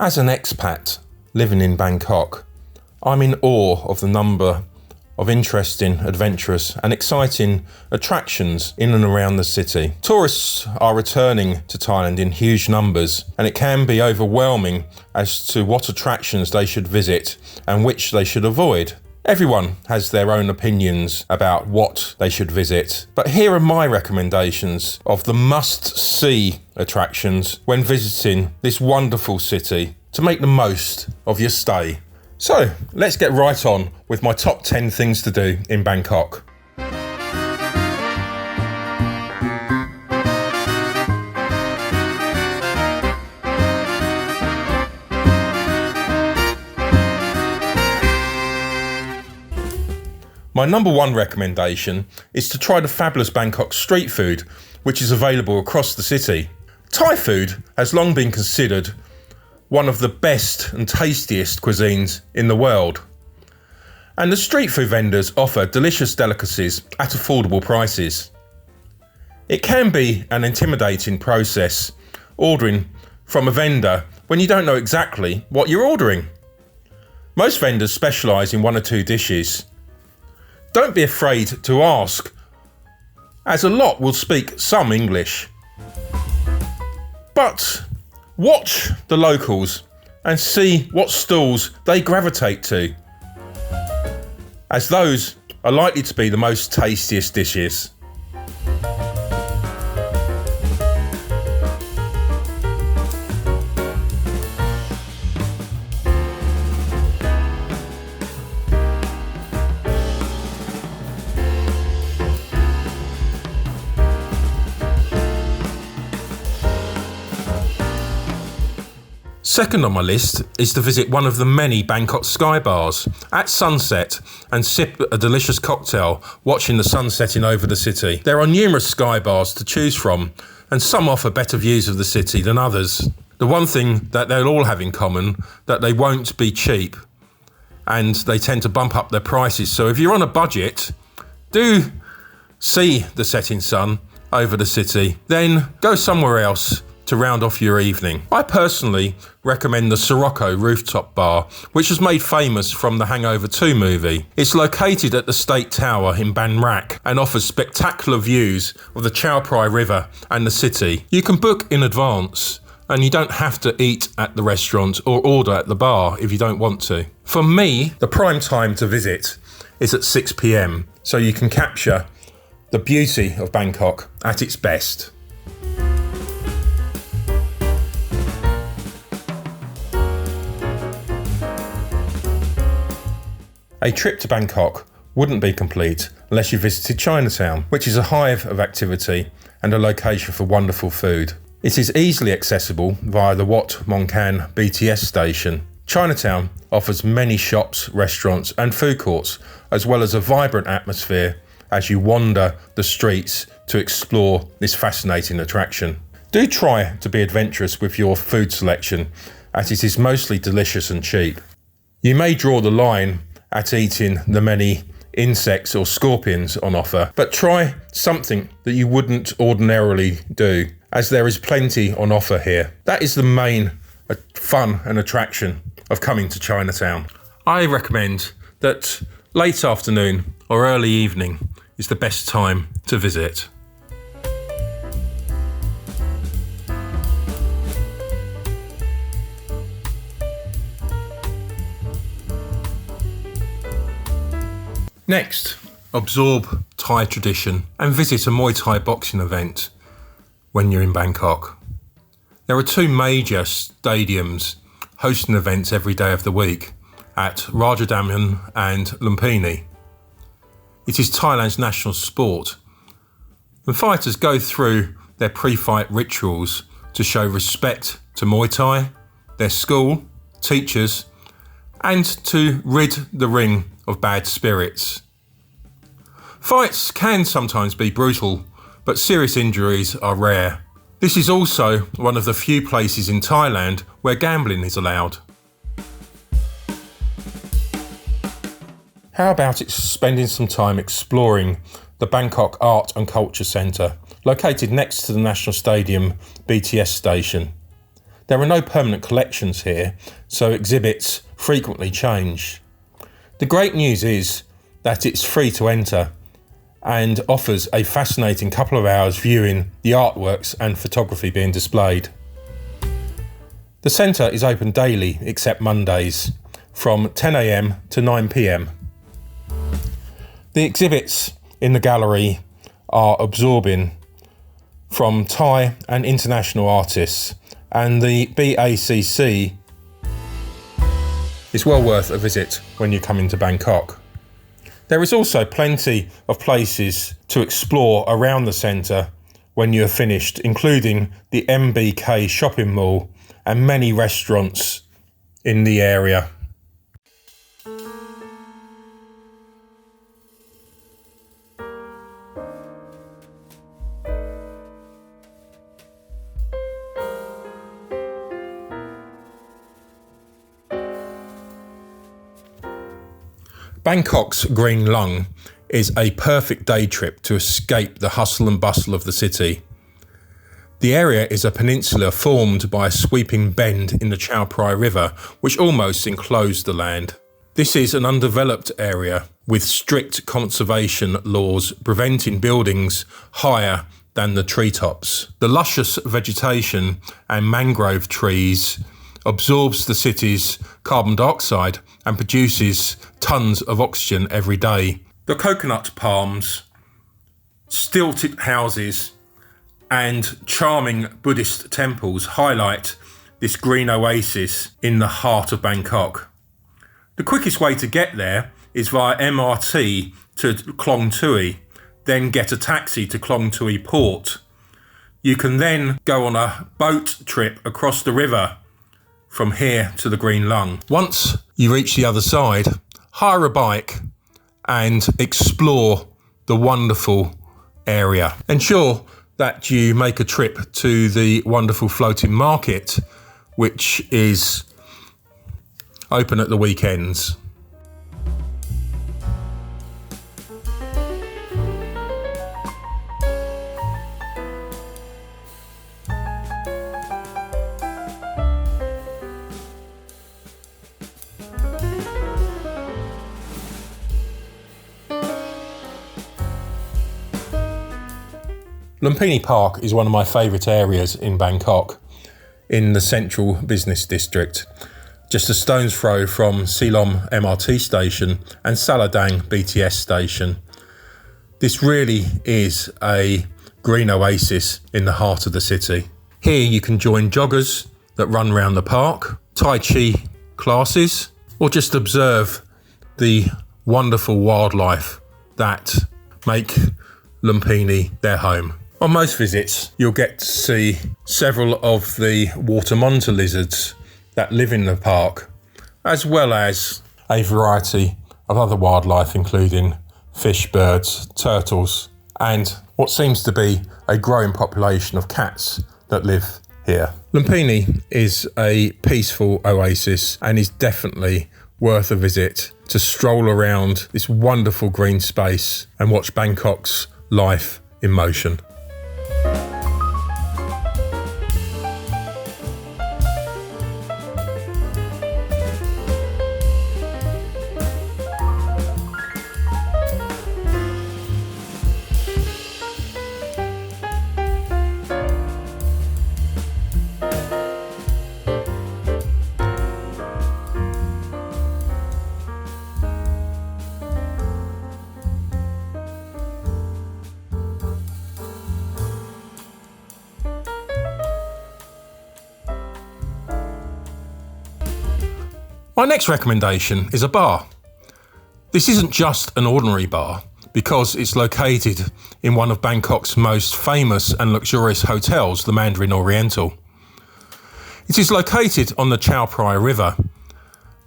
As an expat living in Bangkok, I'm in awe of the number of interesting, adventurous and exciting attractions in and around the city. Tourists are returning to Thailand in huge numbers, and it can be overwhelming as to what attractions they should visit and which they should avoid. Everyone has their own opinions about what they should visit, but here are my recommendations of the must-see attractions when visiting this wonderful city to make the most of your stay. So, let's get right on with my top 10 things to do in Bangkok. My number one recommendation is to try the fabulous Bangkok street food, which is available across the city. Thai food has long been considered one of the best and tastiest cuisines in the world. And the street food vendors offer delicious delicacies at affordable prices. It can be an intimidating process ordering from a vendor when you don't know exactly what you're ordering. Most vendors specialise in one or two dishes. Don't be afraid to ask, as a lot will speak some English. But watch the locals and see what stalls they gravitate to, as those are likely to be the most tastiest dishes. Second on my list is to visit one of the many Bangkok sky bars at sunset and sip a delicious cocktail watching the sun setting over the city. There are numerous sky bars to choose from, and some offer better views of the city than others. The one thing that they'll all have in common, that they won't be cheap, and they tend to bump up their prices. So if you're on a budget, do see the setting sun over the city, then go somewhere else to round off your evening. I personally recommend the Sirocco rooftop bar, which was made famous from the Hangover 2 movie. It's located at the State Tower in Bangrak and offers spectacular views of the Chao River and the city. You can book in advance and you don't have to eat at the restaurant or order at the bar if you don't want to. For me, the prime time to visit is at 6 p.m, so you can capture the beauty of Bangkok at its best. A trip to Bangkok wouldn't be complete unless you visited Chinatown, which is a hive of activity and a location for wonderful food. It is easily accessible via the Wat Mong Kan BTS station. Chinatown offers many shops, restaurants and food courts, as well as a vibrant atmosphere as you wander the streets to explore this fascinating attraction. Do try to be adventurous with your food selection, as it is mostly delicious and cheap. You may draw the line at eating the many insects or scorpions on offer, but try something that you wouldn't ordinarily do, as there is plenty on offer here. That is the main fun and attraction of coming to Chinatown. I recommend that late afternoon or early evening is the best time to visit. Next, absorb Thai tradition and visit a Muay Thai boxing event when you're in Bangkok. There are two major stadiums hosting events every day of the week at Rajadamnern and Lumpini. It is Thailand's national sport. The fighters go through their pre-fight rituals to show respect to Muay Thai, their school, teachers, and to rid the ring of bad spirits. Fights can sometimes be brutal, but serious injuries are rare. This is also one of the few places in Thailand where gambling is allowed. How about spending some time exploring the Bangkok Art and Culture Centre, located next to the National Stadium BTS station? There are no permanent collections here, so exhibits frequently change. The great news is that it's free to enter and offers a fascinating couple of hours viewing the artworks and photography being displayed. The centre is open daily except Mondays from 10 a.m. to 9 p.m. The exhibits in the gallery are absorbing from Thai and international artists, and the BACC is well worth a visit when you come into Bangkok. There is also plenty of places to explore around the centre when you are finished, including the MBK shopping mall and many restaurants in the area. Bangkok's Green Lung is a perfect day trip to escape the hustle and bustle of the city. The area is a peninsula formed by a sweeping bend in the Chao River, which almost enclosed the land. This is an undeveloped area with strict conservation laws preventing buildings higher than the treetops. The luscious vegetation and mangrove trees absorbs the city's carbon dioxide and produces tons of oxygen every day. The coconut palms, stilted houses and charming Buddhist temples highlight this green oasis in the heart of Bangkok. The quickest way to get there is via MRT to Klong Tui, then get a taxi to Klong Tui port. You can then go on a boat trip across the river from here to the Green Lung. Once you reach the other side, hire a bike and explore the wonderful area. Ensure that you make a trip to the wonderful floating market, which is open at the weekends. Lumpini Park is one of my favourite areas in Bangkok, in the central business district, just a stone's throw from Silom MRT station and Saladang BTS station. This really is a green oasis in the heart of the city. Here you can join joggers that run around the park, Tai Chi classes, or just observe the wonderful wildlife that make Lumpini their home. On most visits, you'll get to see several of the water monitor lizards that live in the park, as well as a variety of other wildlife, including fish, birds, turtles, and what seems to be a growing population of cats that live here. Lumpini is a peaceful oasis and is definitely worth a visit to stroll around this wonderful green space and watch Bangkok's life in motion. My next recommendation is a bar. This isn't just an ordinary bar because it's located in one of Bangkok's most famous and luxurious hotels, the Mandarin Oriental. It is located on the Chao River,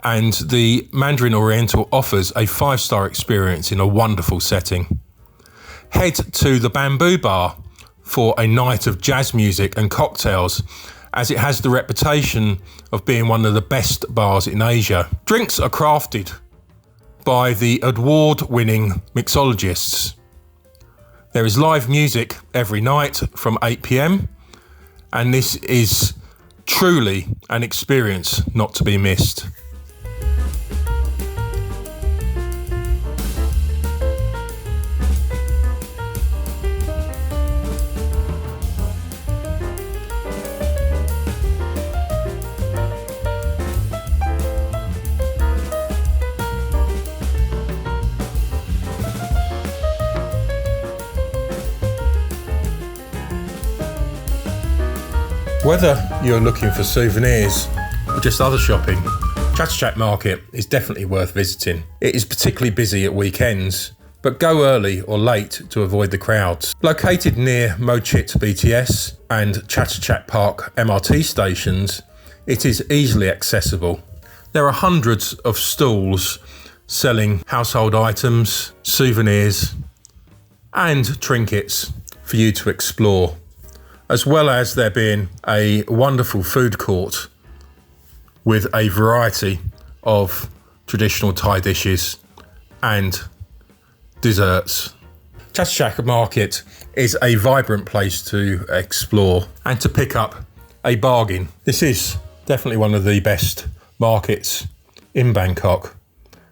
and the Mandarin Oriental offers a 5-star experience in a wonderful setting. Head to the Bamboo Bar for a night of jazz music and cocktails, as it has the reputation of being one of the best bars in Asia. Drinks are crafted by the award-winning mixologists. There is live music every night from 8 p.m, and this is Truly an experience not to be missed. Whether you're looking for souvenirs or just other shopping, Chatuchak Market is definitely worth visiting. It is particularly busy at weekends, but go early or late to avoid the crowds. Located near Mochit BTS and Chatuchak Park MRT stations, it is easily accessible. There are hundreds of stalls selling household items, souvenirs and trinkets for you to explore, as well as there being a wonderful food court with a variety of traditional Thai dishes and desserts. Chatuchak Market is a vibrant place to explore and to pick up a bargain. This is definitely one of the best markets in Bangkok.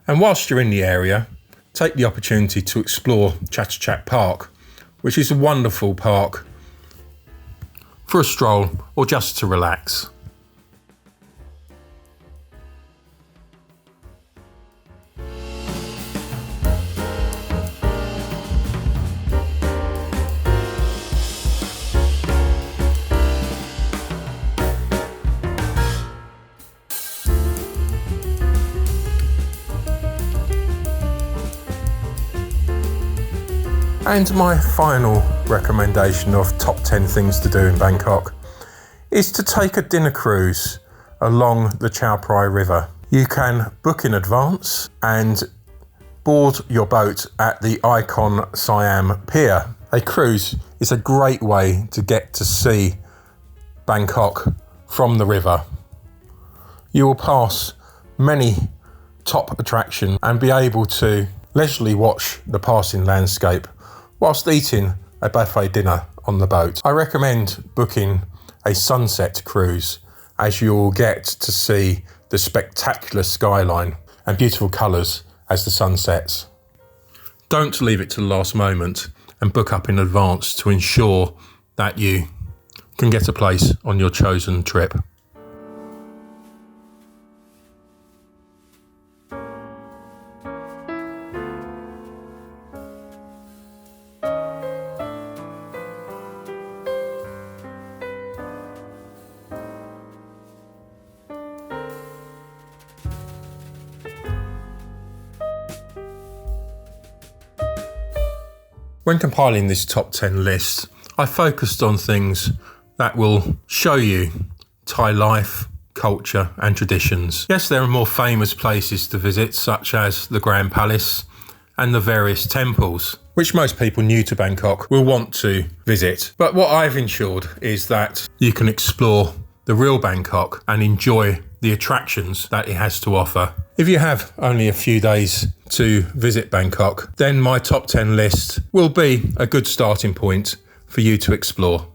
And whilst you're in the area, take the opportunity to explore Chatuchak Park, which is a wonderful park for a stroll or just to relax. And my final recommendation of top 10 things to do in Bangkok is to take a dinner cruise along the Chao Phraya River. You can book in advance and board your boat at the Icon Siam Pier. A cruise is a great way to get to see Bangkok from the river. You will pass many top attractions and be able to leisurely watch the passing landscape whilst eating a buffet dinner on the boat. I recommend booking a sunset cruise, as you will get to see the spectacular skyline and beautiful colours as the sun sets. Don't leave it to the last moment and book up in advance to ensure that you can get a place on your chosen trip. When compiling this top 10 list, I focused on things that will show you Thai life, culture and traditions. Yes, there are more famous places to visit, such as the Grand Palace and the various temples, which most people new to Bangkok will want to visit. But what I've ensured is that you can explore the real Bangkok and enjoy the attractions that it has to offer. If you have only a few days to visit Bangkok, then my top 10 list will be a good starting point for you to explore.